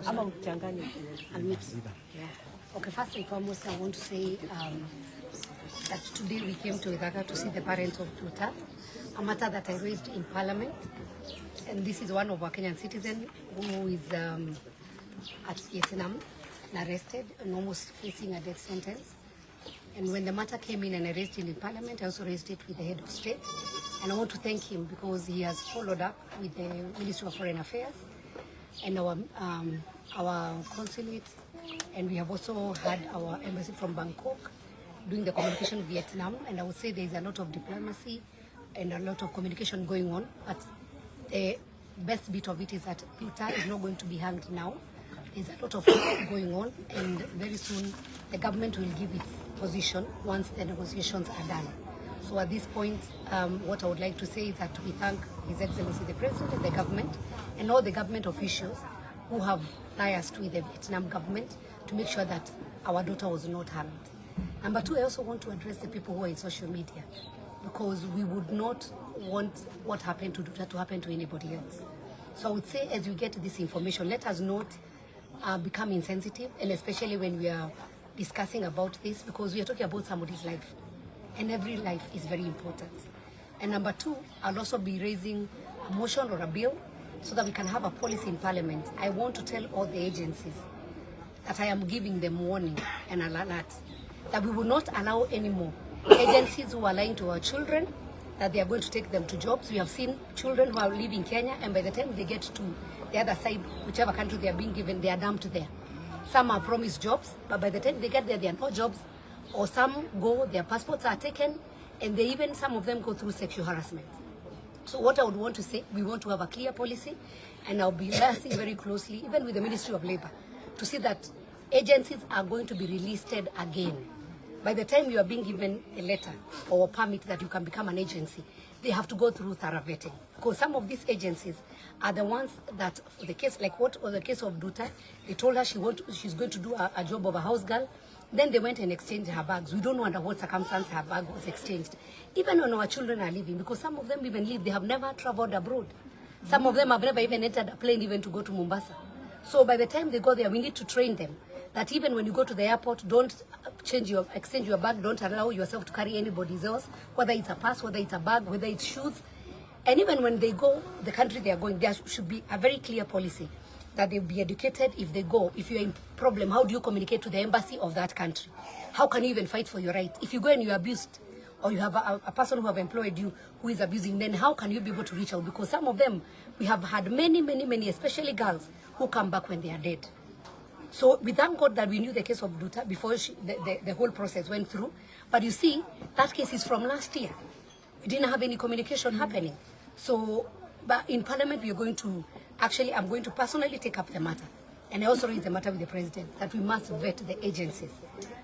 Ama uchanganye. I'll mix it. Yeah. Okay, first and foremost, I want to say that today we came to Uganda to see the parents of Nduta, a matter that I raised in Parliament. And this is one of our Kenyan citizens who is at Vietnam, arrested and almost facing a death sentence. And when the matter came in and I raised it in Parliament, I also raised it with the head of state. And I want to thank him because he has followed up with the Ministry of Foreign Affairs and our consulate. And we have also had our embassy from Bangkok doing the communication with Vietnam. And I would say there is a lot of diplomacy and a lot of communication going on. But the best bit of it is that Nduta is not going to be hanged now. There's a lot of work going on, and very soon the government will give its position once the negotiations are done. So at this point, what I would like to say is that we thank His Excellency the President and the government and all the government officials who have liaised with the Vietnam government to make sure that our daughter was not harmed. Number two, I also want to address the people who are in social media, because we would not want what happened to Nduta to happen to anybody else. So I would say, as you get this information, let us not become insensitive, and especially when we are discussing about this, because we are talking about somebody's life, and every life is very important. And number two, I'll also be raising a motion or a bill so that we can have a policy in Parliament. I want to tell all the agencies that I am giving them warning and an alert that we will not allow anymore agencies who are lying to our children that they are going to take them to jobs. We have seen children who are living in Kenya, and by the time they get to the other side, whichever country they are being given, they are dumped there. Some are promised jobs, but by the time they get there, there are no jobs. Or some go, their passports are taken, and they even, some of them go through sexual harassment. So what I would want to say, we want to have a clear policy, and I'll be liaising very closely, even with the Ministry of Labour, to see that agencies are going to be relisted again. By the time you are being given a letter or a permit that you can become an agency, they have to go through thorough vetting. Because some of these agencies are the ones that, for the case, like what was the case of Nduta, they told her she's going to do a job of a house girl. Then they went and exchanged her bags. We don't know under what circumstance her bag was exchanged. Even when our children are living, because some of them even live, they have never traveled abroad. Some of them have never even entered a plane even to go to Mombasa. So by the time they go there, we need to train them that even when you go to the airport, don't exchange your bag, don't allow yourself to carry anybody's else, whether it's a purse, whether it's a bag, whether it's shoes. And even when they go, the country they are going, there should be a very clear policy that they'll be educated if they go. If you're in problem, how do you communicate to the embassy of that country? How can you even fight for your rights? If you go and you're abused, or you have a person who have employed you who is abusing, then how can you be able to reach out? Because some of them, we have had many, especially girls, who come back when they are dead. So we thank God that we knew the case of Nduta before the whole process went through. But you see, that case is from last year. We didn't have any communication happening. So, but in Parliament, we are going to, actually, I'm going to personally take up the matter. And I also raise the matter with the President that we must vet the agencies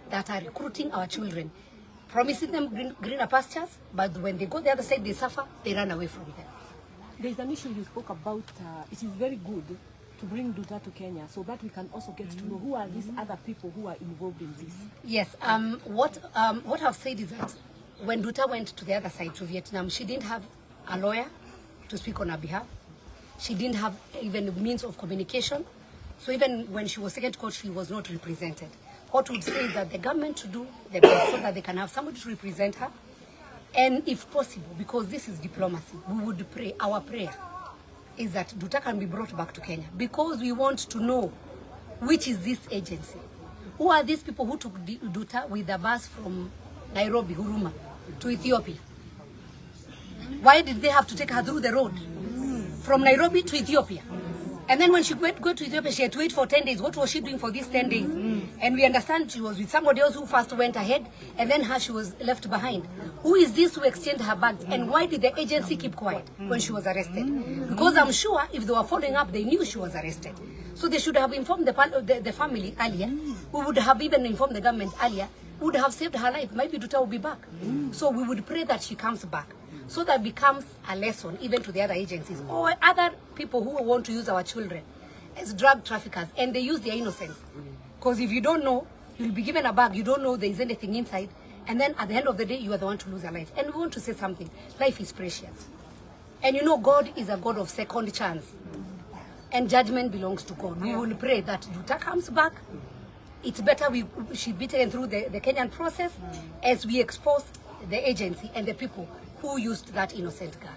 that are recruiting our children, promising them greener pastures, but when they go the other side, they suffer, they run away from them. There is an issue you spoke about. It is very good to bring Nduta to Kenya so that we can also get to know who are these other people who are involved in this. Yes, what I've said is that when Nduta went to the other side, to Vietnam, she didn't have a lawyer to speak on her behalf. She didn't have even the means of communication. So even when she was taken to court, she was not represented. What would say is that the government to do the best so that they can have somebody to represent her. And if possible, because this is diplomacy, we would pray, our prayer is that Nduta can be brought back to Kenya, because we want to know which is this agency. Who are these people who took Nduta with a bus from Nairobi, Huruma, to Ethiopia? Why did they have to take her through the road from Nairobi to Ethiopia? And then when she go to Ethiopia, she had to wait for 10 days. What was she doing for these 10 days? And we understand she was with somebody else who first went ahead, and then she was left behind. Who is this who exchanged her bags? And why did the agency keep quiet when she was arrested? Because I'm sure if they were following up, they knew she was arrested. So they should have informed the family earlier. We would have even informed the government earlier. We would have saved her life. Maybe Nduta will be back. So we would pray that she comes back, so that becomes a lesson even to the other agencies or other people who want to use our children as drug traffickers, and they use their innocence. Because if you don't know, you'll be given a bag, you don't know there is anything inside, and then at the end of the day, you are the one to lose your life. And we want to say something. Life is precious. And you know, God is a God of second chance. and judgment belongs to God. We will pray that Nduta comes back. It's better she be taken through the Kenyan process as we expose the agency and the people who used that innocent girl.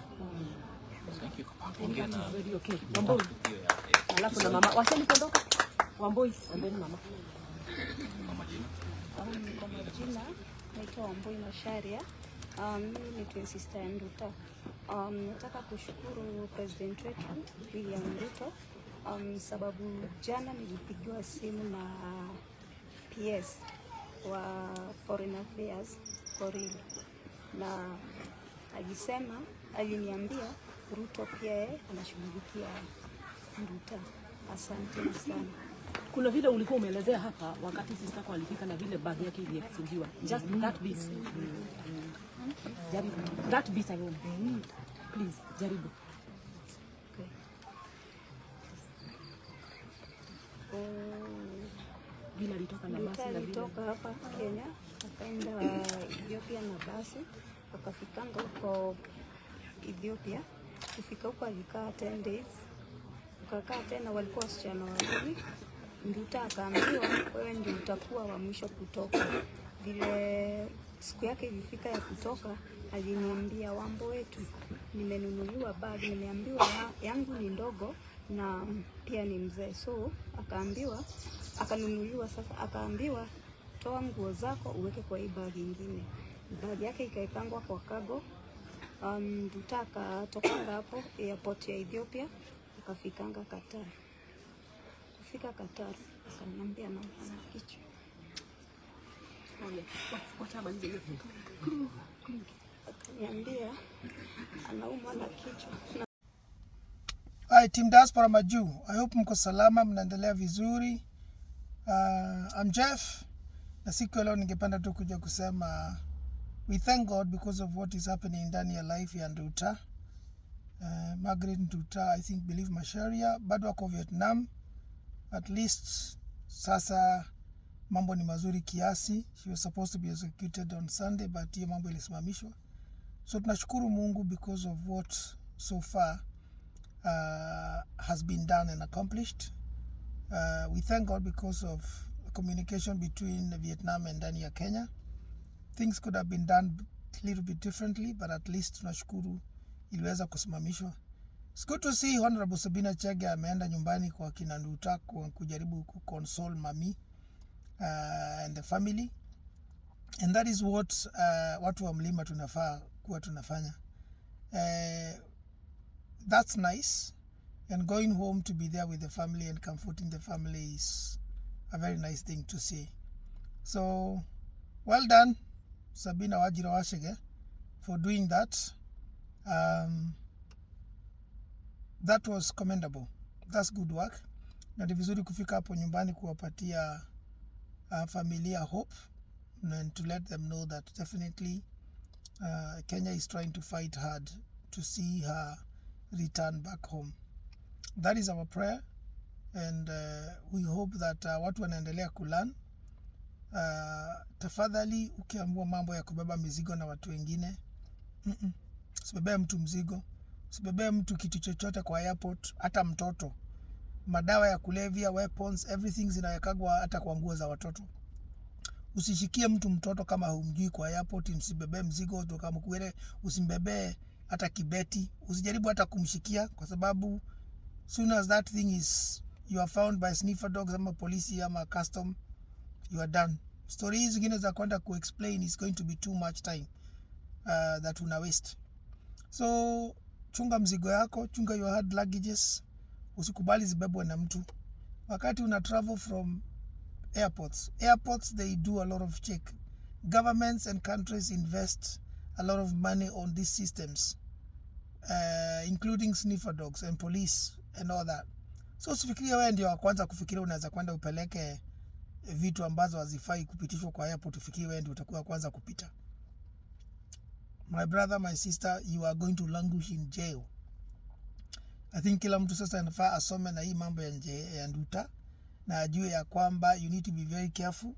Thank you. Okay. Mambo. Alafu na mama. Wacheni kuondoka. Wamboi, ambeni mama. Kwa majina naitwa Wamboi Masharia. Mimi ni twin sister ya Nduta. Nataka kushukuru President wetu William Ruto sababu jana nilipigiwa simu na PS wa Foreign Affairs Korili, na aliniambia Ruto pia anashughulikia Nduta. Asante sana. Kuna vile ulikuwa umeelezea hapa wakati sister yako alifika na vile bag yake ilifungiwa. Just that bit. Jaribu. That bit alone. Please, jaribu. Okay. Vile alitoka na basi na vile. Alitoka hapa Kenya, akaenda Ethiopia na basi, akafikanga huko Ethiopia. Kufika huko alikaa 10 days. Ukakaa tena, walikuwa wasichana wawili. Nduta akaambiwa wewe ndio utakuwa wa mwisho kutoka. Vile siku yake ilifika ya kutoka, aliniambia Wambo wetu, nimenunuliwa bag, nimeambiwa yangu ni ndogo na pia ni mzee. So akanunuliwa sasa, akaambiwa toa nguo zako uweke kwa hii bag nyingine. Bag yake ikaipangwa kwa cargo. Nduta akatoka hapo airport ya Ethiopia, akafikanga Qatar. Kufika Qatar, akaniambia na kichwa. Akaniambia anaumwa na kichwa. Hi, Team Diaspora Maju. I hope mko salama, mnaendelea vizuri. I'm Jeff. Na siku leo ningependa tu kuja kusema we thank God because of what is happening ndani ya life ya Nduta. Margaret Nduta, I think, believe Masharia, bado wako Vietnam. At least sasa mambo ni mazuri kiasi. She was supposed to be executed on Sunday, but hiyo mambo ilisimamishwa. So tunashukuru Mungu because of what so far has been done and accomplished. We thank God because of communication between Vietnam and ndani ya Kenya. Things could have been done a little bit differently, but at least tunashukuru iliweza kusimamishwa. It's good to see Honorable Sabina Chege ameenda nyumbani kwa kina Nduta kujaribu console mami and the family. And that is what watu wa mlima tunafaa kuwa tunafanya. That's nice. And going home to be there with the family and comforting the family is a very nice thing to see. So, well done, Sabina Chege, for doing that. That was commendable. That's good work. Na ni vizuri kufika hapo nyumbani kuwapatia familia hope and to let them know that definitely Kenya is trying to fight hard to see her return back home. That is our prayer, and we hope that watu wanaendelea kulearn. Tafadhali ukiamua mambo ya kubeba mizigo na watu wengine, usibebee mtu mzigo, usibebee mtu kitu chochote kwa airport, hata mtoto. Madawa ya kulevya, weapons, everything zinawekagwa hata kwa nguo za watoto. Usishikie mtu mtoto kama humjui kwa airport, msibebee mzigo kama kuwele, usimbebee hata kibeti, usijaribu hata kumshikia kwa sababu soon as that thing is you are found by sniffer dogs ama polisi ama custom, you are done. Stories zingine za kwenda ku-explain is going to be too much time that una waste. So chunga mzigo yako, chunga your hard luggages, usikubali zibebwe na mtu. Wakati una travel from airports they do a lot of check. Governments and countries invest a lot of money on these systems, including sniffer dogs and police and all that. So usifikirie wewe ndio wa kwanza kufikiria unaweza kwenda upeleke vitu ambazo hazifai kupitishwa kwa airport, ufikirie wewe ndio utakuwa kwanza kupita. My brother, my sister, you are going to languish in jail. I think kila mtu sasa anafaa asome na hii mambo ya Nduta na ajue ya kwamba you need to be very careful.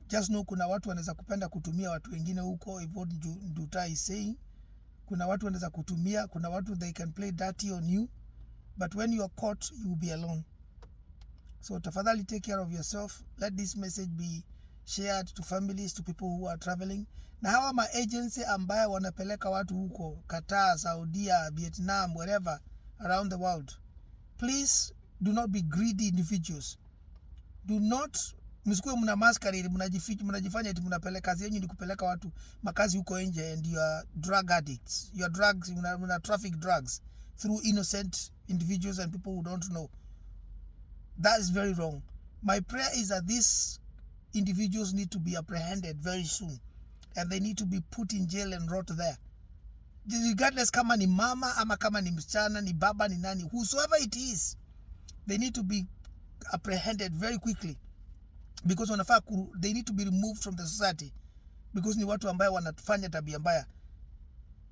Just know kuna watu wanaweza kupenda kutumia watu wengine huko, if what Nduta is saying. Kuna watu wanaweza kutumia, kuna watu they can play dirty on you. but when you are caught, you will be alone. So tafadhali, take care of yourself. Let this message be shared to families, to people who are traveling. Na hawa ma agency ambayo wanapeleka watu huko Qatar, Saudia, Vietnam, wherever around the world, please do not be greedy individuals. Do not msikuwe mna masquerade, mnajifanya eti mnapeleka, kazi yenu ni kupeleka watu makazi huko nje, and you are drug addicts. You are drugs, mna traffic drugs through innocent individuals and people who don't know. That is very wrong. My prayer is that these individuals need to be apprehended very soon, and they need to be put in jail and rot there. Regardless kama ni mama ama kama ni msichana, ni baba, ni nani, whosoever it is, they need to be apprehended very quickly, because wanafaa they need to be removed from the society, because ni watu ambaye wanafanya tabia mbaya.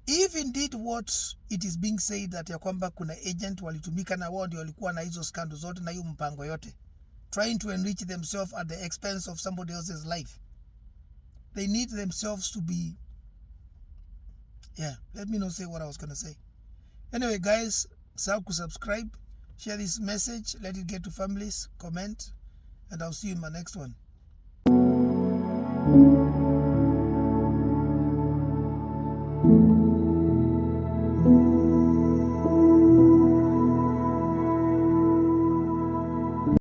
If indeed what it is being said that ya kwamba kuna agent walitumika na wao ndio walikuwa na hizo scandals zote na hiyo mpango yote, trying to enrich themselves at the expense of somebody else's life, they need themselves to be, let me not say what I was going to say. Anyway, guys, subscribe, share this message, let it get to families, comment, and I'll see you in my next one.